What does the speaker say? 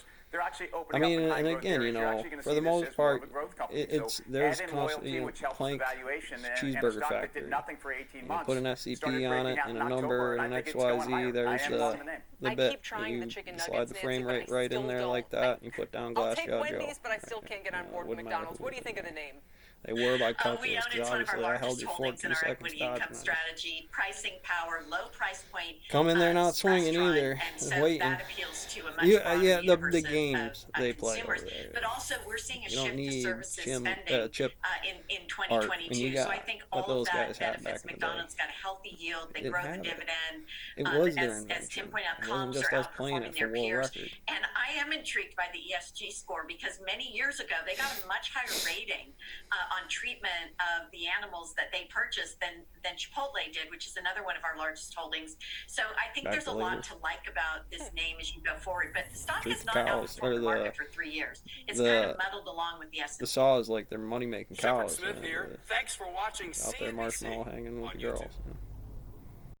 stores. They're actually I opening mean, up in high and growth again, you areas. You're know, actually gonna for see the this most as more of part, a growth company. it's So there's add in constantly, loyalty, you know, which helps Plank the valuation, and a Cheeseburger stock that Factory. did nothing for 18 You months. put an started SCP on breaking it out and in a October, number and and I an think it's going XYZ. higher. There's I am the on the name. the I bit keep trying you the chicken slide nuggets, the frame Nancy, but I right in still there like don't. that, and you put down I'll glass take Joe. Wendy's, but I still can't get on board with Wouldn't matter McDonald's. who What do it you think of the name? They were by We calculus, own because it's one of our obviously I held largest you holdings in 14 our seconds equity dodging income that. strategy. Pricing power, low price point. Come in there not swinging restaurant, either, and so waiting. that appeals to a much Yeah, broader yeah, universe the games of they play consumers. over there. But also, we're seeing a You don't shift to need services chip spending in art, 2022. and you So got I think what all of those that guys had benefits back in the day. McDonald's. Got a healthy yield. They Didn't grow the have it. dividend. It was their As invention. Tim pointed out, It wasn't comps just are us playing outperforming it for their world peers. record. And I am intrigued by the ESG score because many years ago they got a much higher rating on treatment of the animals that they purchased than Chipotle did, which is another one of our largest holdings. So I think I there's a believe lot it. to like about this name as you go forward. But the stock Treat has the not cows, outperformed or the market for 3 years. It's kind of muddled along with the S&P. The saw is like their money making Shepard cows. Smith here. Thanks for watching Out there CNBC marshmallow hanging with on the girls. YouTube. Yeah.